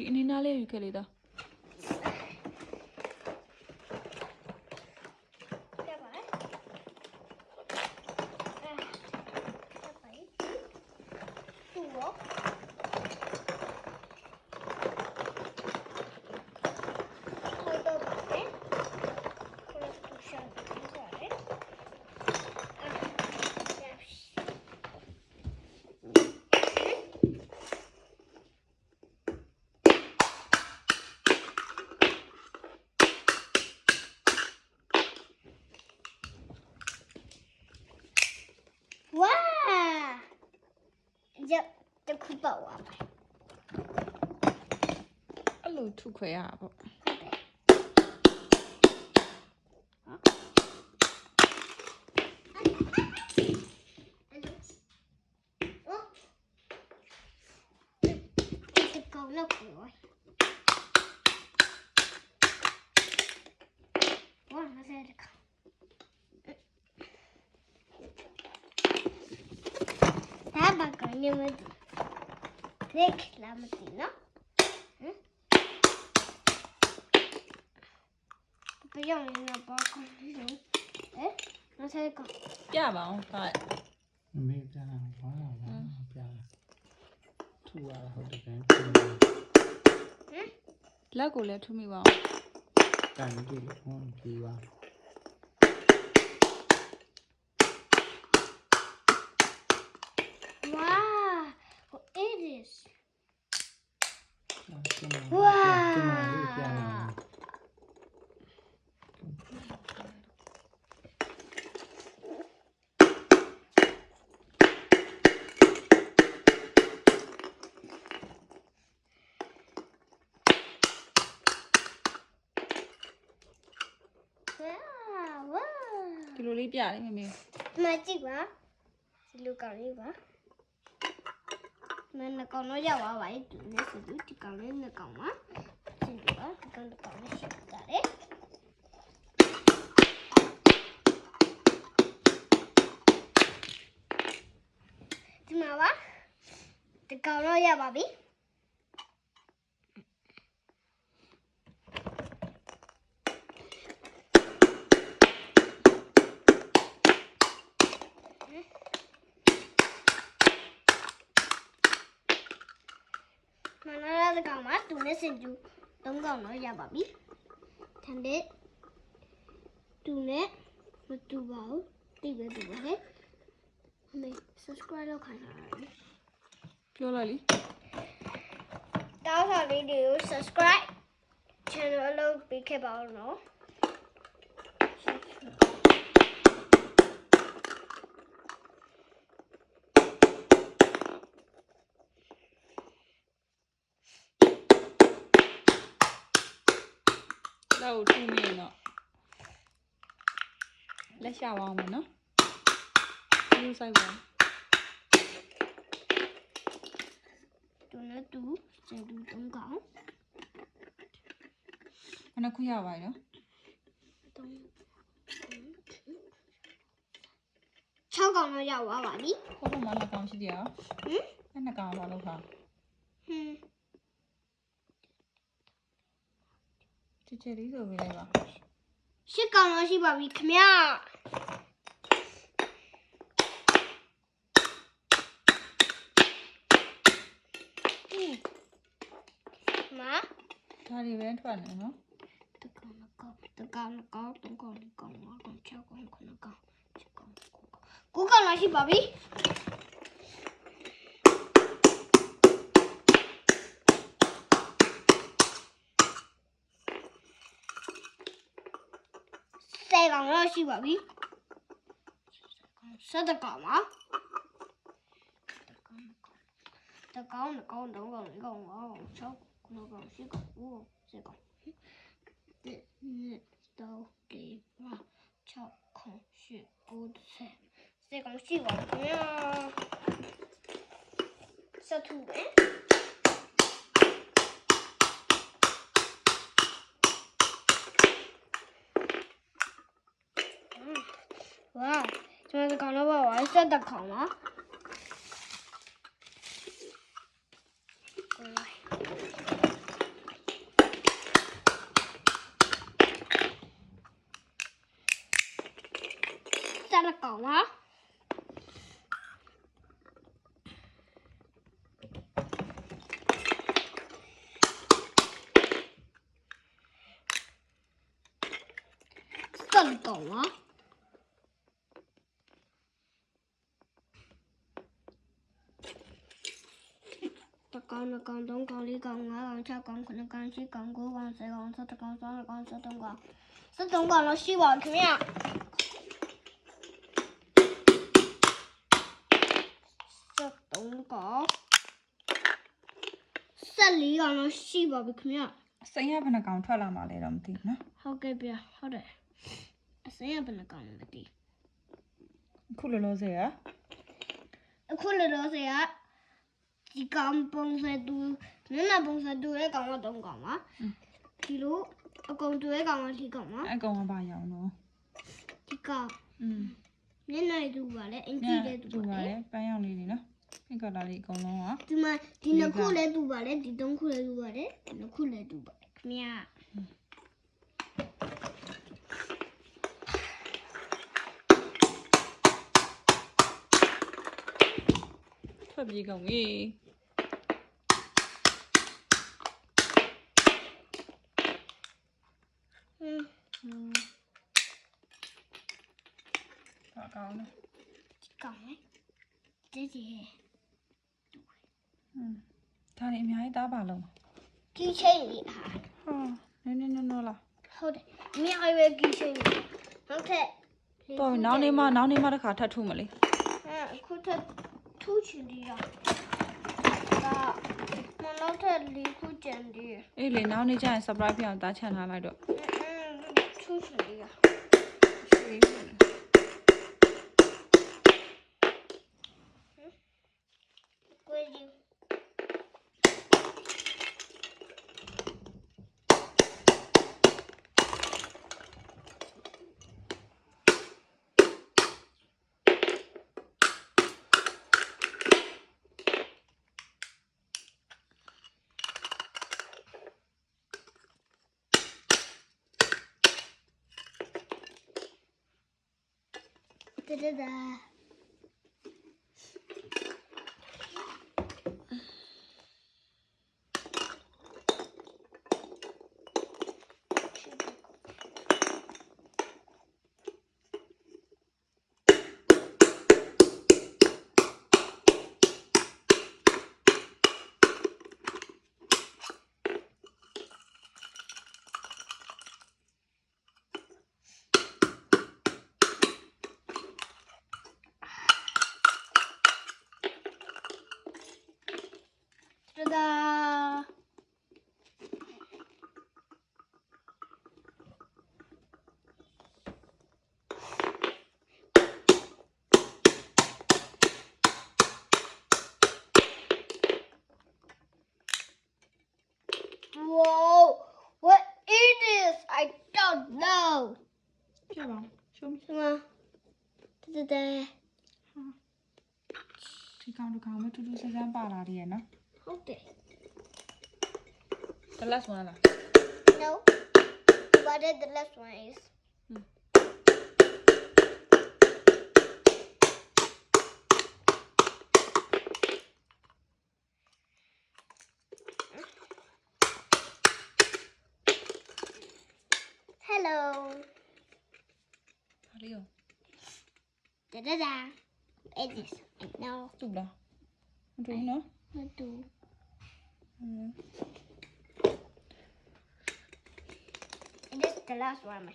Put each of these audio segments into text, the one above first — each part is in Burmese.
ဒီအနေနာလေးယူခဲ့လေတော့จะคุยเปล่าอ่ะအဲ့လိုထုခွဲရတာပေါ့จะเกาแล้วกูว้าไม่ใช่เด็กถ้าบางคนยังไม่เด็กแล้วมันตีเนาะไปย่องในบ้านคนนี้ไม่ใช่ก็ ပြပါအောင်ဒါ မေးပြတာဝါပြတာထူရတာဟုတ်တယ်ကန် လက်ကိုလည်းထုမိပါအောင် ကန်ကြည့်လို့ဟောဒီပါ Wow, what is this? ဝါကျမလေးပြတာ Wow, ဒီလိုလေးပြလေးမမေ mà chị quá, chị lưu cầu đi quá. Mình là con nó giàu quá vậy, tụi nó sẽ giữ chị cầu lên là cầu á. Chị quá, con cầu nó sẽ cả đấy. Chị mà quá, chị cầu nó giàu bà biết. Mà nó ra từ cầu mắt tụi nó xin chú tống cầu nó ra bà biết thằng đấy tụi nó mà tụi bảo đi về tụi bảo hết mình subscribe đâu khả năng ပြောလိုက်လी tao thằng đi đều subscribe channel lâu bị cái bảo nóလက်ကိုထုမိရင်တော့လက်ရှာပါအောင်မယ်နော်ဒီလိုဆိုင်ပါ tụi nó tú sẽ tú tống cầu ခဏခွရပါရနော် tống sau cầu nó ra quả bà biết ဟောတော့မှနှစ်ကောင်ရှိတယ်ရော ừ အဲ့နှစ်ကောင်ပါလို့ခါ ừ ချစ်ချစ်လေးဆိုပေးလိုက်ပါ shit cầu nó chỉ bảo bị khmea má ဒါတွေပဲထွက်နေနော် tao con chào con cố gắng nói gì bảo bí Sài Gòn nói gì bảo bí sao ta có mà ta có là con đâu còn sao nó còn sẽ còn uống sẽ còn đâu đi mà cho không sự cố sẽ còn gì bảo nha sao thủ đấy wow chúng ta còn nó bảo là sao ta không á ကောင်ပါ14ကောင်ပါ1ကောင်2ကောင်3ကောင်4ကောင်5ကောင်6ကောင်9ကောင်10ကောင်9ကောင်10ကောင်11ကောင်12ကောင်13ကောင်13ကောင်တော့ရှိပါခင်ဗျာ13ကောင်14ကောင်တော့ရှိပါပြီခင်ဗျာ စိမ်းရဘယ်နှကောင်ထွက်လာမှလဲတော့မသိဘူးနော် ဟုတ်ကဲ့ဗျာဟုတ်တယ်အစင်းရဘယ်နှကောင်လဲမသိ အခုလောလောဆယ်က အခုလည်းတော့ဆရာဒီကောင်ပုံစံတူနည်းနည်းပုံစံတူရဲ့ကောင်က3ကောင်ပါဒီလိုအကုန်တူရဲ့ကောင်က4ကောင်ပါ အကောင်ကပါရောင်တော့ ဒီကောင် อืม နည်းနည်းတူပါလေအင်ကြီးလည်းတူ တူ ပါ ပါ လေ လေပန်းရောင်လေးတွေနော်ပင်ကလာလေးအကုန်လုံးက ဒီမှာဒီနှစ်ခုလည်းတူပါလေဒီ3ခုလည်းတူပါလေဒီနှစ်ခုလည်းတူပါခင်ဗျာ ထွက်ပြေးကုန်ပြီ ဘာကောင်းလဲ ဒီကောင်လေဒီကြီး ဒါနေအများကြီးသားပါလုံး ကီချင်းလေးဟာ ဟာနည်းနည်းနော်လား ဟုတ်တယ်အမြအိုင်ပဲကီချင်းလေးဟုတ်ကဲ့ တော့နောက်နေ့မှတစ်ခါထပ်ထုမလေး အခုထပ်ထူးချင်သေးတာဒါမနောက်ထပ်လေးခုကျန်သေးတယ် အေးလေနောက်နေ့ကျရင် surprise ဖြစ်အောင်တားချန်ထားလိုက်တော့ ထူးချင်သေးတာ ရှိပြီ ကိုကြီး Da-da-da. Ta-da! Whoa! What is this? I don't know. ပြပါရှုံး Come on. Da-da-da. ဒီကောင်တစ်ကောင်ပဲတူတူဆန်းဆန်းပါလာတယ်ရနော် Okay. the last one လား No. What the last one is? Hello. ဟာလေးရော Da da da. It is. I know. တူလားမတူဘူးနော် What do? It is the last one.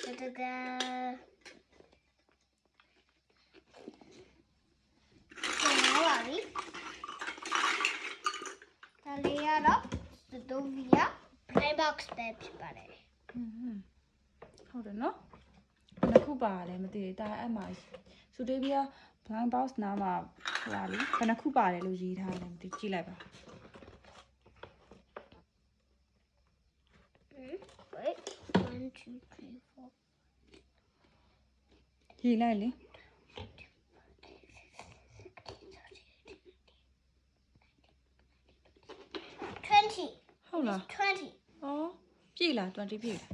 Da da da. Tagliare Stovia Playbox Step ပါတယ် ဟုတ်တယ်နော်ဘယ်နှခုပါလဲမသိဘူးဒါအဲ့မှာစူတေးဘီယာ blind box နားမှာဟိုပါလေဘယ်နှခုပါတယ်လို့ရေးထားတယ်မသိကြည့်လိုက်ပါ Wait 1 2 3 4ရေးလိုက်လေ ဟုတ်လား 20 ဩပြည့်လား20ပြည့်လား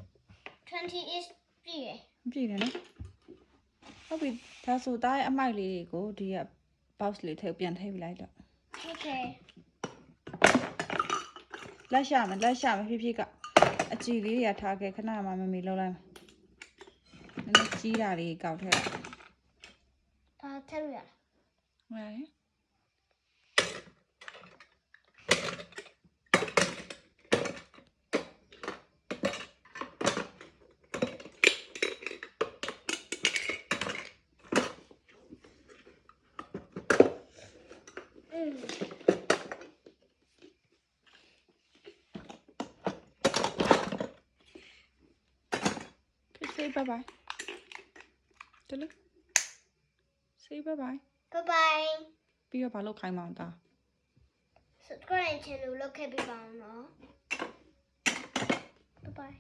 20 is ပြည့်ရယ် မပြည့်နဲ့နော်ဟုတ်ပြီဒါဆိုသားရဲ့အမိုက်လေးတွေကိုဒီက box လေးထည့်ပြန်ထည့်ပြလိုက်တော့ Okay လက်ရှာမယ်ဖြည်းဖြည်းကအကြည်လေးတွေကထားခဲ့ခဏမှမမေလောက်လိုက်မယ်နည်းနည်းကြီးတာလေးကောက်ထည့် ဒါထည့်လို့ရလား ဟုတ်ရတယ်say bye bye တလူ say bye bye Bye bye ပြီးတော့ဘာလုပ်ခိုင်းမအောင်သား subscribe channel လုပ်ခဲ့ပေးပါဦးနော် Bye bye